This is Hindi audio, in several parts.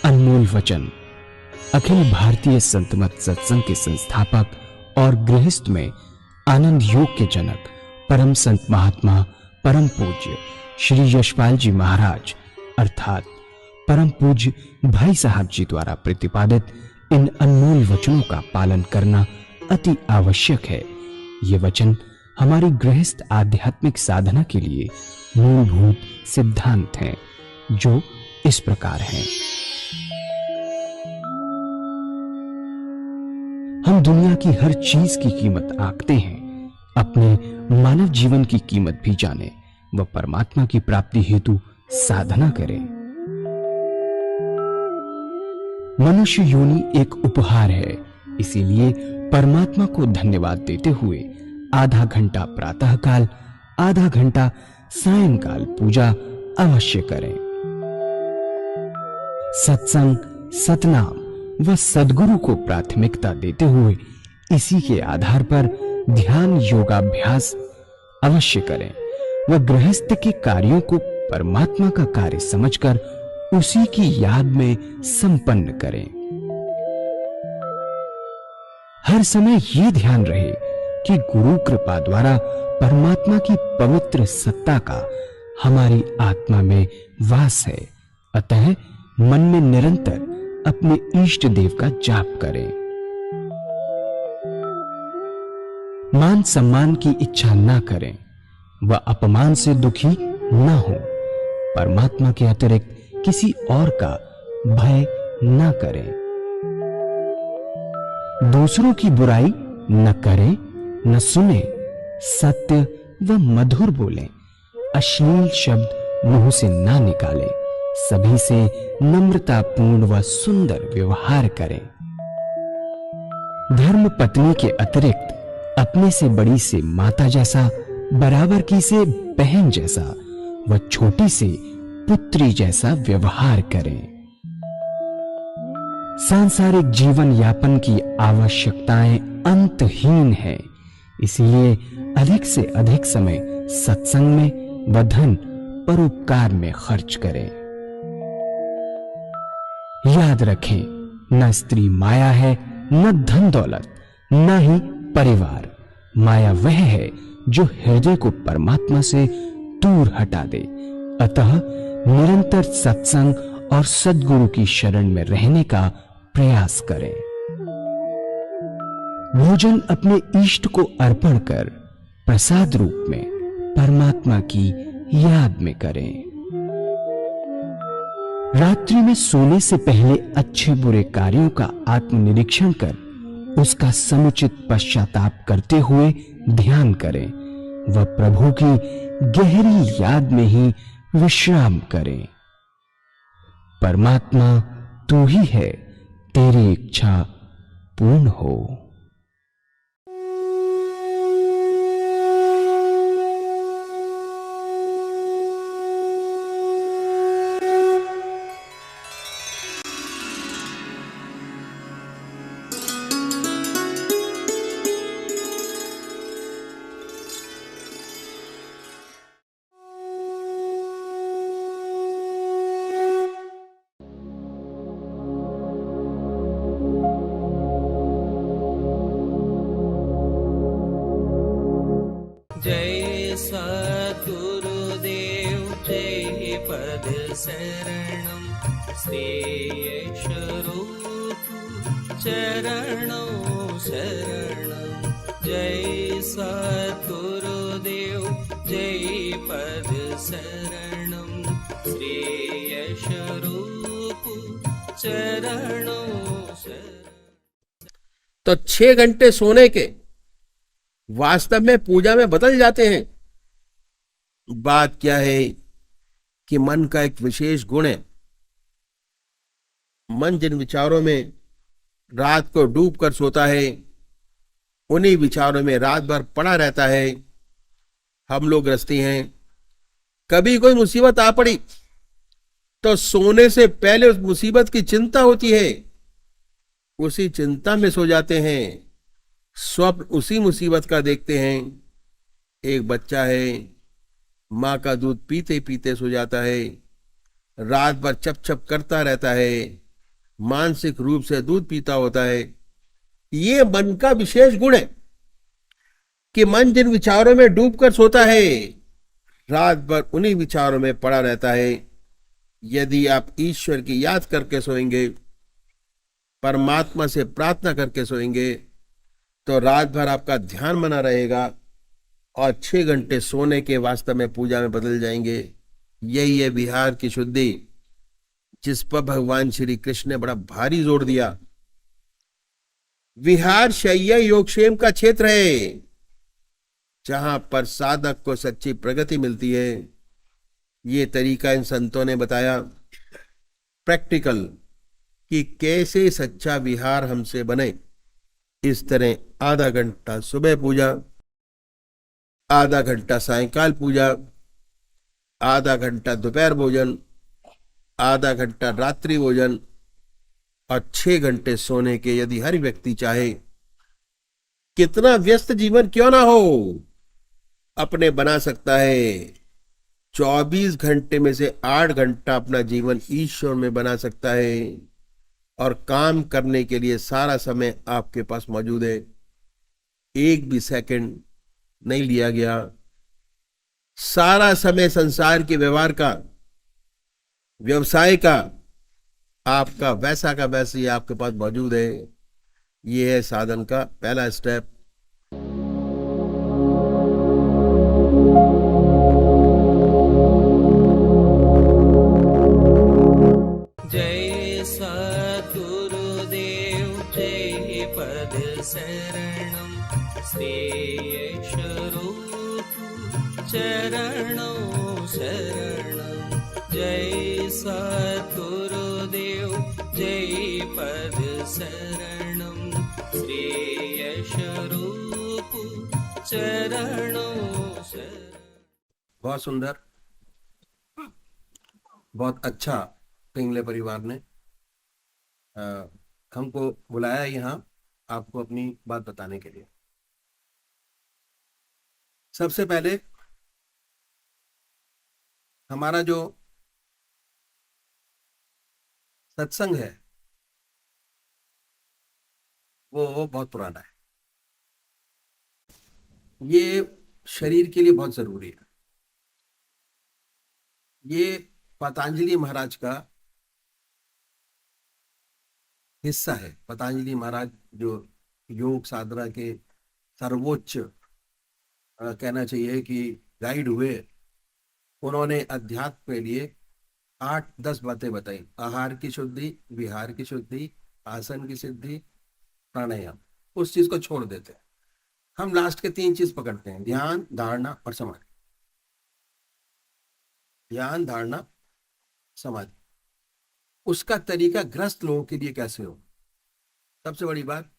अनमोल वचन अखिल भारतीय संत मत सत्संग के संस्थापक और गृहस्थ में आनंद योग के जनक परम संत महात्मा परम पूज्य श्री यशपाल जी महाराज अर्थात परम पूज्य भाई साहब जी द्वारा प्रतिपादित इन अनमोल वचनों का पालन करना अति आवश्यक है। ये वचन हमारी गृहस्थ आध्यात्मिक साधना के लिए मूलभूत सिद्धांत हैं, जो इस प्रकार हैं। हम दुनिया की हर चीज की कीमत आंकते हैं, अपने मानव जीवन की कीमत भी जाने व परमात्मा की प्राप्ति हेतु साधना करें। मनुष्य योनि एक उपहार है, इसीलिए परमात्मा को धन्यवाद देते हुए आधा घंटा प्रातःकाल, आधा घंटा सायंकाल पूजा अवश्य करें। सत्संग, सतनाम व सद्गुरु को प्राथमिकता देते हुए इसी के आधार पर ध्यान योगाभ्यास अवश्य करें व गृहस्थ के कार्यों को परमात्मा का कार्य समझकर उसी की याद में संपन्न करें। हर समय ये ध्यान रहे कि गुरु कृपा द्वारा परमात्मा की पवित्र सत्ता का हमारी आत्मा में वास है, अतः मन में निरंतर अपने इष्ट देव का जाप करें। मान सम्मान की इच्छा ना करें व अपमान से दुखी ना हो। परमात्मा के अतिरिक्त किसी और का भय ना करें। दूसरों की बुराई न करें, न सुने, सत्य व मधुर बोलें, अश्लील शब्द मुंह से ना निकालें, सभी से नम्रतापूर्ण व सुंदर व्यवहार करें। धर्म पत्नी के अतिरिक्त अपने से बड़ी से माता जैसा, बराबर की से बहन जैसा व छोटी से पुत्री जैसा व्यवहार करें। सांसारिक जीवन यापन की आवश्यकताएं अंतहीन है, इसलिए अधिक से अधिक समय सत्संग में व धन परोपकार में खर्च करें। याद रखें, न स्त्री माया है, न धन दौलत, न ही परिवार। माया वह है जो हृदय को परमात्मा से दूर हटा दे। अतः निरंतर सत्संग और सद्गुरु की शरण में रहने का प्रयास करें। भोजन अपने इष्ट को अर्पण कर प्रसाद रूप में परमात्मा की याद में करें। रात्रि में सोने से पहले अच्छे बुरे कार्यों का आत्मनिरीक्षण कर उसका समुचित पश्चाताप करते हुए ध्यान करें व प्रभु की गहरी याद में ही विश्राम करें। परमात्मा तू ही है, तेरी इच्छा पूर्ण हो। जय सद्गुरुदेव जय पद शरणम श्रेयस्वरूप चरणों शरणम। जय सद्गुरुदेव जय पद शरणम श्रेयस्वरूप चरणों शरणम। तो 6 घंटे सोने के वास्तव में पूजा में बदल जाते हैं। बात क्या है कि मन का एक विशेष गुण है। मन जिन विचारों में रात को डूब कर सोता है, उन्हीं विचारों में रात भर पड़ा रहता है। हम लोग गृहस्थी हैं, कभी कोई मुसीबत आ पड़ी तो सोने से पहले उस मुसीबत की चिंता होती है, उसी चिंता में सो जाते हैं। स्वप्न उसी मुसीबत का देखते हैं। एक बच्चा है, मां का दूध पीते पीते सो जाता है, रात भर चप चप करता रहता है, मानसिक रूप से दूध पीता होता है। ये मन का विशेष गुण है कि मन जिन विचारों में डूबकर सोता है, रात भर उन्हीं विचारों में पड़ा रहता है। यदि आप ईश्वर की याद करके सोएंगे, परमात्मा से प्रार्थना करके सोएंगे, तो रात भर आपका ध्यान बना रहेगा और 6 घंटे सोने के वास्तव में पूजा में बदल जाएंगे। यही है विहार की शुद्धि, जिस पर भगवान श्री कृष्ण ने बड़ा भारी जोर दिया। विहार शय्या योगक्षेम का क्षेत्र है, जहां पर साधक को सच्ची प्रगति मिलती है। ये तरीका इन संतों ने बताया प्रैक्टिकल, कि कैसे सच्चा विहार हमसे बने। इस तरह आधा घंटा सुबह पूजा, आधा घंटा सायंकाल पूजा, आधा घंटा दोपहर भोजन, आधा घंटा रात्रि भोजन और 6 घंटे सोने के यदि हर व्यक्ति चाहे, कितना व्यस्त जीवन क्यों ना हो, अपने बना सकता है। 24 घंटे में से 8 घंटा अपना जीवन ईश्वर में बना सकता है और काम करने के लिए सारा समय आपके पास मौजूद है। एक भी सेकंड नहीं लिया गया। सारा समय संसार के व्यवहार का, व्यवसाय का, आपका वैसा का वैसे ही आपके पास मौजूद है। ये है साधन का पहला स्टेप। जय सद्गुरुदेव जय पद शरणं श्रेयस्वरूप चरणों शरणं। जय सद्गुरुदेव जय पद शरणं श्रेयस्वरूप चरणों शरणं। बहुत सुंदर, बहुत अच्छा पिंगले परिवार ने हमको बुलाया यहाँ आपको अपनी बात बताने के लिए। सबसे पहले हमारा जो सत्संग है वो बहुत पुराना है। ये शरीर के लिए बहुत जरूरी है। ये पतंजलि महाराज का हिस्सा है। पतंजलि महाराज जो योग साधना के सर्वोच्च कहना चाहिए कि गाइड हुए, उन्होंने अध्यात्म के लिए 8-10 बातें बताई। आहार की शुद्धि, विहार की शुद्धि, आसन की सिद्धि, प्राणायाम। उस चीज को छोड़ देते हैं। हम लास्ट के 3 चीज पकड़ते हैं, ध्यान, धारणा और समाधि। ध्यान, धारणा, समाधि। उसका तरीका ग्रस्त लोगों के लिए कैसे हो। सबसे बड़ी बात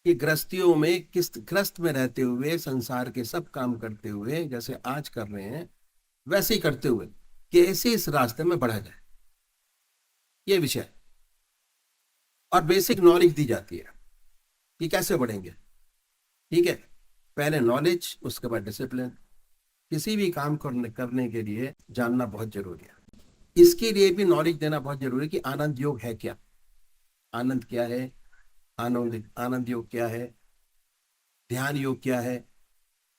कि ग्रस्तियों में, किस ग्रस्त में रहते हुए, संसार के सब काम करते हुए, जैसे आज कर रहे हैं वैसे ही करते हुए कैसे इस रास्ते में बढ़ा जाए, ये विषय। और बेसिक नॉलेज दी जाती है कि कैसे बढ़ेंगे। ठीक है, पहले नॉलेज, उसके बाद डिसिप्लिन। किसी भी काम करने के लिए जानना बहुत जरूरी है। इसके लिए भी नॉलेज देना बहुत जरूरी है कि आनंद योग है क्या, आनंद क्या है, आनंद योग क्या है, ध्यान योग क्या है।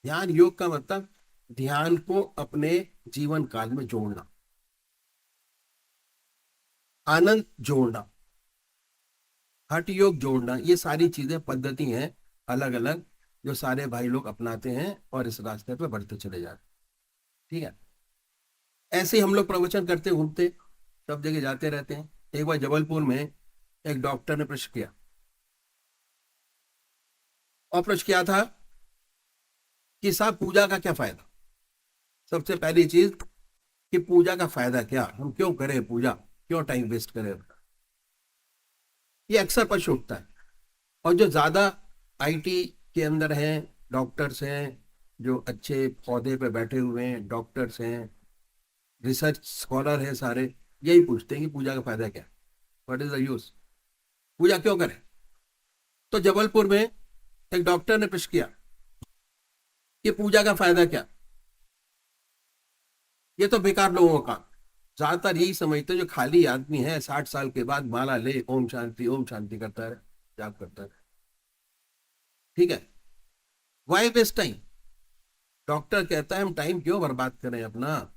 ध्यान योग का मतलब ध्यान को अपने जीवन काल में जोड़ना, आनंद जोड़ना, हठ योग जोड़ना। ये सारी चीजें, पद्धति हैं अलग अलग, जो सारे भाई लोग अपनाते हैं और इस रास्ते पे बढ़ते चले जाते। ठीक है, ऐसे ही हम लोग प्रवचन करते घूमते सब जगह जाते रहते हैं। एक बार जबलपुर में एक डॉक्टर ने प्रश्न किया, और प्रश्न किया था कि साहब पूजा का क्या फायदा। सबसे पहली चीज कि पूजा का फायदा क्या, हम क्यों करें पूजा, क्यों टाइम वेस्ट करें। ये अक्सर प्रश्न उठता है। और जो ज्यादा आईटी के अंदर हैं, डॉक्टर्स हैं, जो अच्छे पौधे पे बैठे हुए हैं, डॉक्टर्स हैं, रिसर्च स्कॉलर हैं, सारे यही पूछते हैं कि पूजा का फायदा क्या, व्हाट इज द यूज, पूजा क्यों करें। तो जबलपुर में एक डॉक्टर ने प्रश्न किया कि पूजा का फायदा क्या, ये तो बेकार लोगों का। ज्यादातर यही समझते हैं जो खाली आदमी है 60 साल के बाद माला ले ओम शांति करता रहे, जाप करता रहे। ठीक है, वाई वेस्ट टाइम? डॉक्टर कहता है हम टाइम क्यों बर्बाद करें अपना,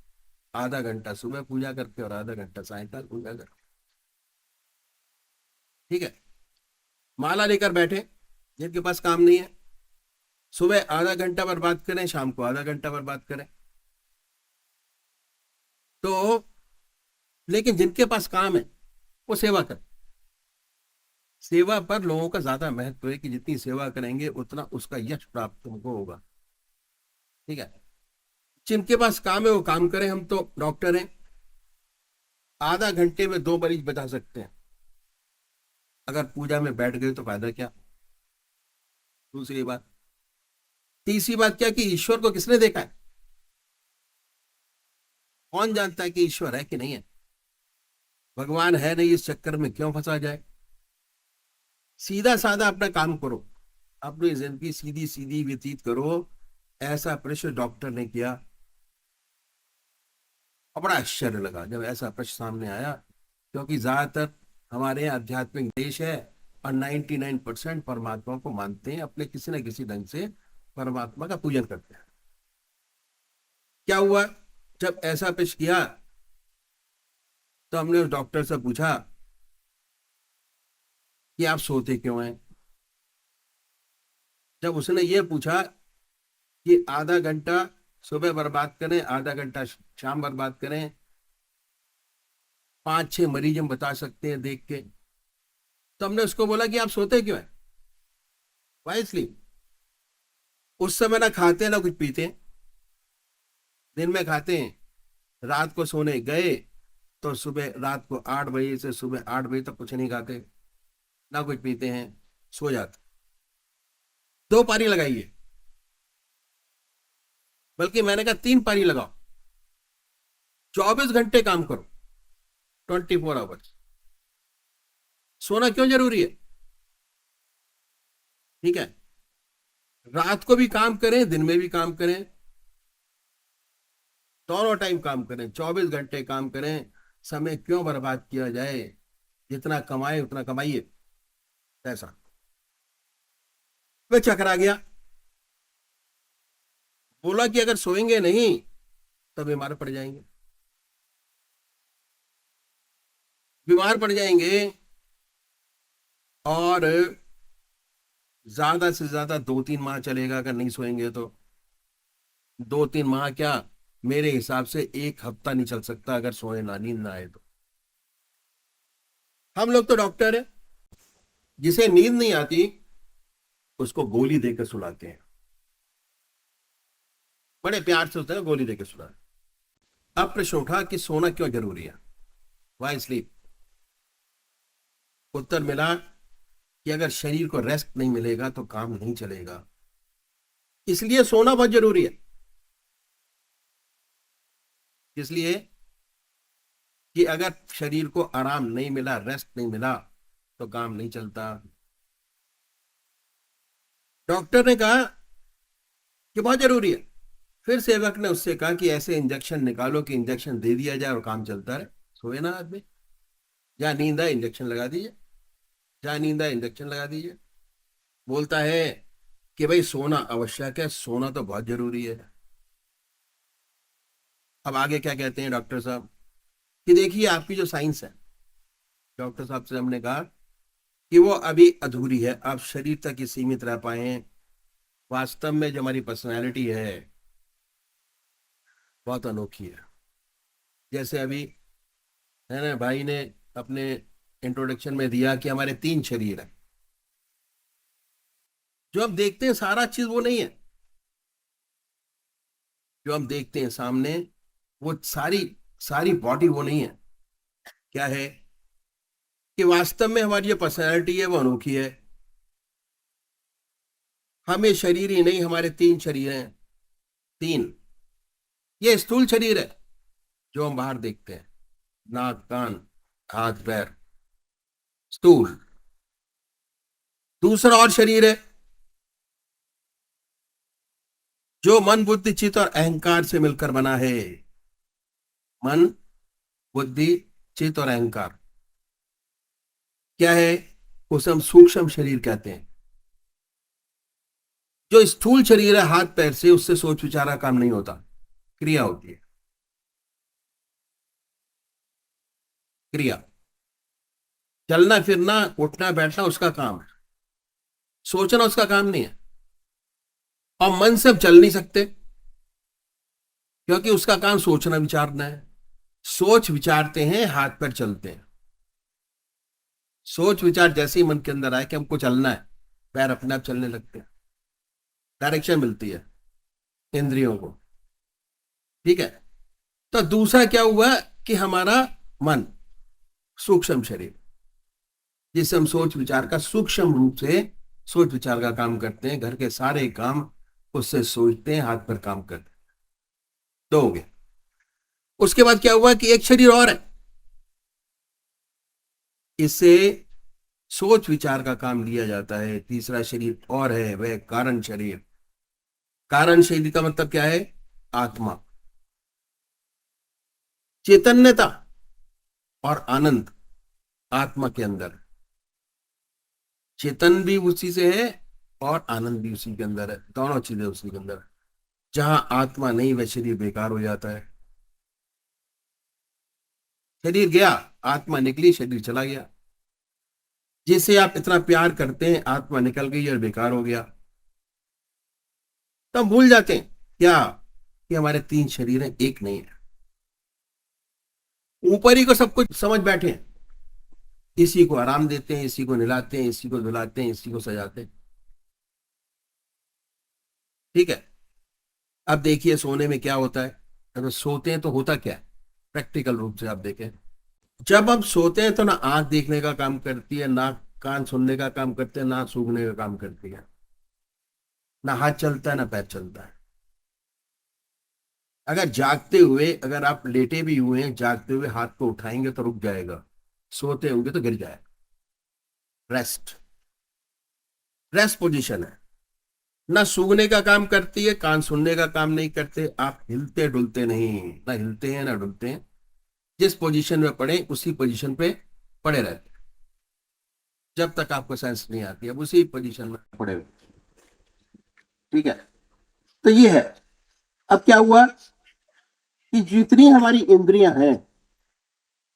आधा घंटा सुबह पूजा करके और आधा घंटा सायंकाल पूजा करके। ठीक है, माला लेकर बैठे जिनके पास काम नहीं है, सुबह आधा घंटा बर्बाद करें, शाम को आधा घंटा बर्बाद करें। तो लेकिन जिनके पास काम है वो सेवा करें। सेवा पर लोगों का ज्यादा महत्व है कि जितनी सेवा करेंगे उतना उसका यश प्राप्त तुमको होगा। ठीक है, जिनके पास काम है वो काम करें। हम तो डॉक्टर हैं, आधा घंटे में 2 मरीज बचा सकते हैं, अगर पूजा में बैठ गए तो फायदा क्या। दूसरी बात, तीसरी बात क्या कि ईश्वर को किसने देखा है? कौन जानता है कि ईश्वर है कि नहीं है? भगवान है नहीं, इस चक्कर में क्यों फंसा जाए। सीधा साधा अपना काम करो, अपनी जिंदगी सीधी सीधी व्यतीत करो। ऐसा प्रश्न डॉक्टर ने किया और बड़ा आश्चर्य लगा जब ऐसा प्रश्न सामने आया, क्योंकि ज्यादातर हमारे यहाँ आध्यात्मिक देश है और 99% परमात्मा को मानते हैं, अपने किसी न किसी ढंग से परमात्मा का पूजन करते हैं। क्या हुआ जब ऐसा पेश किया तो हमने उस डॉक्टर से पूछा कि आप सोते क्यों हैं। जब उसने ये पूछा कि आधा घंटा सुबह बर्बाद करें, आधा घंटा शाम बर्बाद करें, 5-6 मरीज हम बता सकते हैं देख के, तो हमने उसको बोला कि आप सोते क्यों हैं, वाई स्लीप। उस समय ना खाते हैं ना कुछ पीते हैं, दिन में खाते हैं, रात को सोने गए तो सुबह रात को 8 बजे से सुबह 8 बजे तक कुछ नहीं खाते ना कुछ पीते हैं, सो जाते। 2 पारी लगाइए, बल्कि मैंने कहा 3 पारी लगाओ, 24 घंटे काम करो, 24 आवर्स। सोना क्यों जरूरी है? ठीक है, रात को भी काम करें, दिन में भी काम करें, दोनों टाइम काम करें, 24 घंटे काम करें। समय क्यों बर्बाद किया जाए, जितना कमाए उतना कमाइए पैसा। वह चकरा गया, बोला कि अगर सोएंगे नहीं तो बीमार पड़ जाएंगे, बीमार पड़ जाएंगे और ज्यादा से ज्यादा 2-3 माह चलेगा अगर नहीं सोएंगे तो। 2-3 माह क्या, मेरे हिसाब से 1 हफ्ता नहीं चल सकता अगर सोए ना, नींद ना आए तो। हम लोग तो डॉक्टर है, जिसे नींद नहीं आती उसको गोली देकर सुलाते हैं, बड़े प्यार से होता है गोली देकर सुलाते। अब प्रश्न उठा कि सोना क्यों जरूरी है, वाई स्लीप। उत्तर मिला कि अगर शरीर को रेस्ट नहीं मिलेगा तो काम नहीं चलेगा, इसलिए सोना बहुत जरूरी है। इसलिए कि अगर शरीर को आराम नहीं मिला, रेस्ट नहीं मिला तो काम नहीं चलता। डॉक्टर ने कहा कि बहुत जरूरी है, फिर सेवक ने उससे कहा कि ऐसे इंजेक्शन निकालो कि इंजेक्शन दे दिया जाए और काम चलता रहे, सोए ना आदमी। जहां नींद आए इंजेक्शन लगा दीजिए, जहां नींद आए इंजेक्शन लगा दीजिए। बोलता है कि भाई सोना आवश्यक है, सोना तो बहुत जरूरी है। अब आगे क्या कहते हैं डॉक्टर साहब कि देखिए आपकी जो साइंस है, डॉक्टर साहब से हमने कहा कि वो अभी अधूरी है, आप शरीर तक ही सीमित रह पाए हैं। वास्तव में जो हमारी पर्सनैलिटी है बहुत अनोखी है। जैसे अभी है ना, भाई ने अपने इंट्रोडक्शन में दिया कि हमारे 3 शरीर हैं। जो हम देखते हैं सारा चीज वो नहीं है, जो हम देखते हैं सामने वो सारी सारी बॉडी वो नहीं है। क्या है कि वास्तव में हमारी जो पर्सनैलिटी है वो अनोखी है। हमें शरीर ही नहीं, हमारे 3 शरीर हैं। 3, ये स्थूल शरीर है जो हम बाहर देखते हैं, नाक कान हाथ पैर, स्थूल। दूसरा और शरीर है जो मन बुद्धि चित्त और अहंकार से मिलकर बना है। मन बुद्धि, चित्त और अहंकार क्या है? उसे हम सूक्ष्म शरीर कहते हैं। जो स्थूल शरीर है हाथ पैर से, उससे सोच विचार का काम नहीं होता, क्रिया होती है। क्रिया, चलना फिरना उठना बैठना उसका काम है, सोचना उसका काम नहीं है। और मन से हम चल नहीं सकते, क्योंकि उसका काम सोचना विचारना है। सोच विचारते हैं, हाथ पैर चलते हैं। सोच विचार जैसे ही मन के अंदर आए कि हमको चलना है, पैर अपने आप चलने लगते हैं, डायरेक्शन मिलती है इंद्रियों को। ठीक है। तो दूसरा क्या हुआ कि हमारा मन, सूक्ष्म शरीर, जिसे हम सोच विचार का सूक्ष्म रूप से सोच विचार का काम करते हैं, घर के सारे काम उससे सोचते हैं, हाथ पर काम करते हैं। दो हो गए। उसके बाद क्या हुआ कि एक शरीर और है, इससे सोच विचार का काम लिया जाता है। तीसरा शरीर और है, वह कारण शरीर। कारण शरीर का मतलब क्या है? आत्मा, चैतन्यता और आनंद आत्मा के अंदर। चेतन भी उसी से है और आनंद भी उसी के अंदर है, दोनों चीजें उसी के अंदर है। जहां आत्मा नहीं, वह शरीर बेकार हो जाता है। शरीर गया, आत्मा निकली, शरीर चला गया। जिसे आप इतना प्यार करते हैं, आत्मा निकल गई और बेकार हो गया, तो हम भूल जाते हैं क्या कि हमारे तीन शरीर हैं, एक नहीं है। ऊपर ही को सब कुछ समझ बैठे हैं, इसी को आराम देते हैं, इसी को नहलाते हैं, इसी को धुलाते हैं, इसी को सजाते हैं। ठीक है। अब देखिए सोने में क्या होता है। जब सोते हैं तो होता क्या है, प्रैक्टिकल रूप से आप देखें। जब हम सोते हैं तो ना आंख देखने का काम करती है, ना कान सुनने का काम करते हैं, ना सूंघने का काम करती है, ना हाथ चलता है, ना पैर चलता है। अगर जागते हुए, अगर आप लेटे भी हुए हैं, जागते हुए हाथ को उठाएंगे तो रुक जाएगा, सोते होंगे तो गिर जाएगा। रेस्ट, रेस्ट पोजीशन है। ना सूंघने का काम करती है, कान सुनने का काम नहीं करते, आप हिलते डुलते नहीं, ना हिलते हैं ना डुलते हैं। जिस पोजीशन में पड़े उसी पोजीशन पे पड़े रहते हैं, जब तक आपको सेंस नहीं आती, अब उसी पोजीशन में पड़े हुए। ठीक है। तो ये है। अब क्या हुआ कि जितनी हमारी इंद्रियां हैं,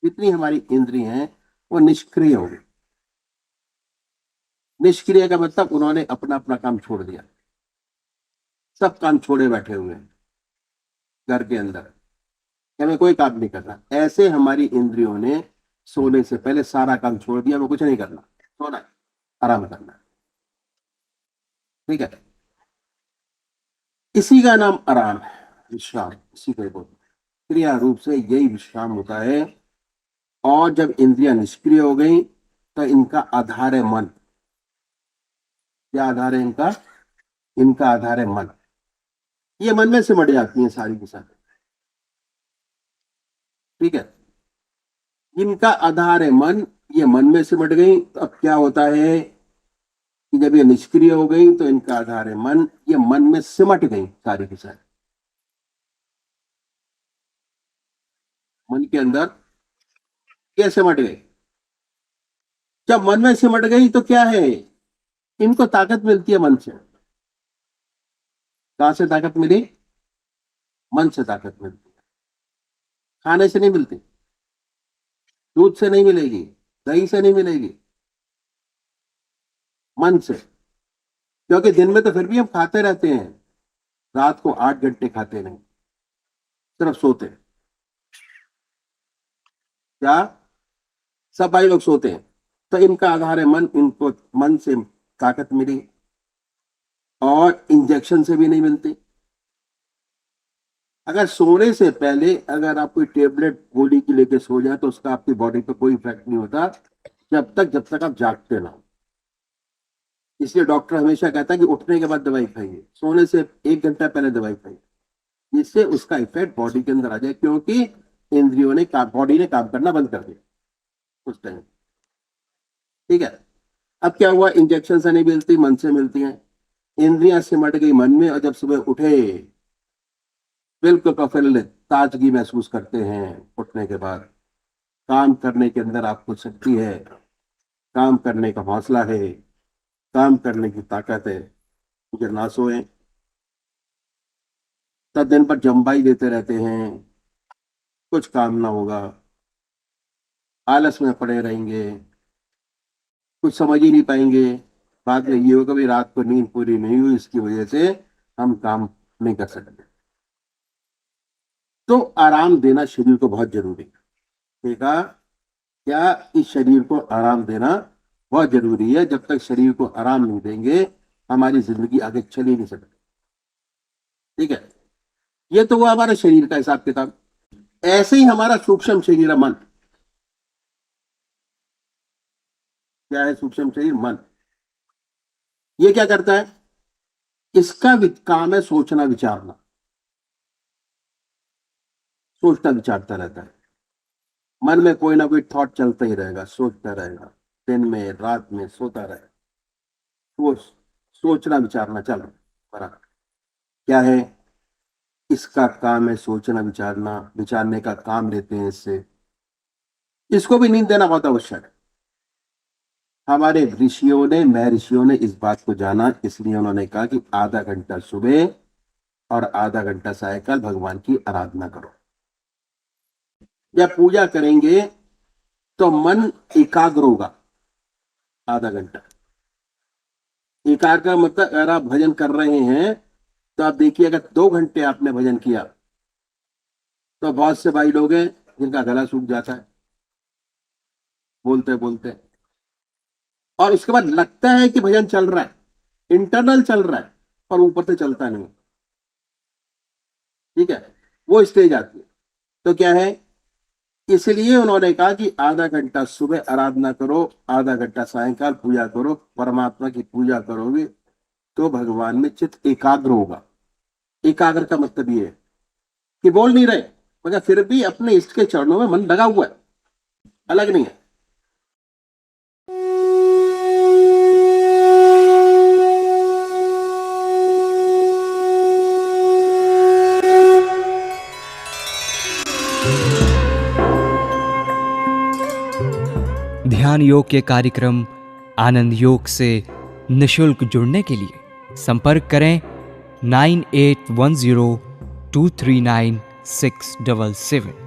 जितनी हमारी इंद्रियां हैं, वो निष्क्रिय हो गई। निष्क्रिय का मतलब उन्होंने अपना अपना काम छोड़ दिया, सब काम छोड़े बैठे हुए हैं घर के अंदर, कि हमें कोई काम नहीं करना। ऐसे हमारी इंद्रियों ने सोने से पहले सारा काम छोड़ दिया, हमें कुछ नहीं करना, सोना है, आराम करना है। ठीक है। इसी का नाम आराम है, विश्राम, इसी को बोलते हैं। क्रिया रूप से यही विश्राम होता है। और जब इंद्रियां निष्क्रिय हो गई तो इनका आधार है मन। क्या आधार है इनका? इनका आधार है मन। ये मन में सिमट जाती है सारी की सारी। ठीक है। इनका आधार है मन, ये मन में सिमट गई। तो अब क्या होता है कि जब ये निष्क्रिय हो गई तो इनका आधार है मन, ये मन में सिमट गई सारी की सारी। मन के अंदर ये सिमट गई। जब मन में सिमट गई तो क्या है, इनको ताकत मिलती है मन से। कहां से ताकत मिली? मन से ताकत मिलती है। खाने से नहीं मिलती, दूध से नहीं मिलेगी, दही से नहीं मिलेगी, मन से। क्योंकि दिन में तो फिर भी हम खाते रहते हैं, रात को 8 घंटे खाते नहीं, सिर्फ सोते हैं। क्या? सब भाई लोग सोते हैं। तो इनका आधार है मन, इनको मन से ताकत मिली, और इंजेक्शन से भी नहीं मिलती। अगर सोने से पहले अगर आप कोई टेबलेट गोली की लेके सो जाए तो उसका आपकी बॉडी पे कोई इफेक्ट नहीं होता, जब तक आप जागते ना हो। इसलिए डॉक्टर हमेशा कहता है कि उठने के बाद दवाई खाइए, सोने से 1 घंटा पहले दवाई खाइए, जिससे उसका इफेक्ट बॉडी के अंदर आ जाए। क्योंकि इंद्रियों ने बॉडी ने काम करना बंद कर दिया उस टाइम। ठीक है। अब क्या हुआ, इंजेक्शन से नहीं मिलती, मन से मिलती हैं। इंद्रियां सिमट गई मन में, और जब सुबह उठे बिल्कुल प्रफुल्लित ताजगी महसूस करते हैं उठने के बाद। काम करने के अंदर आपको शक्ति है, काम करने का हौसला है, काम करने की ताकत है, अगर ना सोए तब दिन भर जम्बाई देते रहते हैं, कुछ काम ना होगा, आलस में पड़े रहेंगे, कुछ समझ ही नहीं पाएंगे। बाद में ये होगा भी रात को नींद पूरी नहीं हुई, इसकी वजह से हम काम नहीं कर सकते। तो आराम देना शरीर को बहुत जरूरी है। देखा क्या, इस शरीर को आराम देना बहुत जरूरी है। जब तक शरीर को आराम नहीं देंगे हमारी जिंदगी आगे चल ही नहीं सकती। ठीक है, ये तो वो हमारे शरीर का हिसाब किताब। ऐसे ही हमारा सूक्ष्म शरीर है मन। क्या है सूक्ष्म शरीर? मन। ये क्या करता है? इसका काम है सोचना विचारना, सोचता विचारता रहता है। मन में कोई ना कोई थॉट चलता ही रहेगा, सोचता रहेगा, दिन में रात में सोता रहेगा, सोचना विचारना चल रहा। क्या है? इसका काम है सोचना विचारना, विचारने का काम लेते हैं इससे। इसको भी नींद देना बहुत आवश्यक है। हमारे ऋषियों ने, महर्षियों ने इस बात को जाना, इसलिए उन्होंने कहा कि आधा घंटा सुबह और आधा घंटा सायंकाल भगवान की आराधना करो। जब पूजा करेंगे तो मन एकाग्र होगा। आधा घंटा एकाग्र का मतलब, अगर आप भजन कर रहे हैं तो आप देखिए, अगर 2 घंटे आपने भजन किया तो बहुत से भाई लोग हैं जिनका गला सूख जाता है बोलते बोलते, और उसके बाद लगता है कि भजन चल रहा है, इंटरनल चल रहा है, पर ऊपर से चलता नहीं। ठीक है, वो स्टेज आती है। तो क्या है, इसलिए उन्होंने कहा कि आधा घंटा सुबह आराधना करो, आधा घंटा सायंकाल पूजा करो। परमात्मा की पूजा करोगे तो भगवान में चित्त एकाग्र होगा। एकाग्र का मतलब ये है कि बोल नहीं रहे मगर फिर भी अपने इष्ट के चरणों में मन लगा हुआ है, अलग नहीं है। ध्यान योग के कार्यक्रम आनंद योग से निशुल्क जुड़ने के लिए संपर्क करें 9810239677।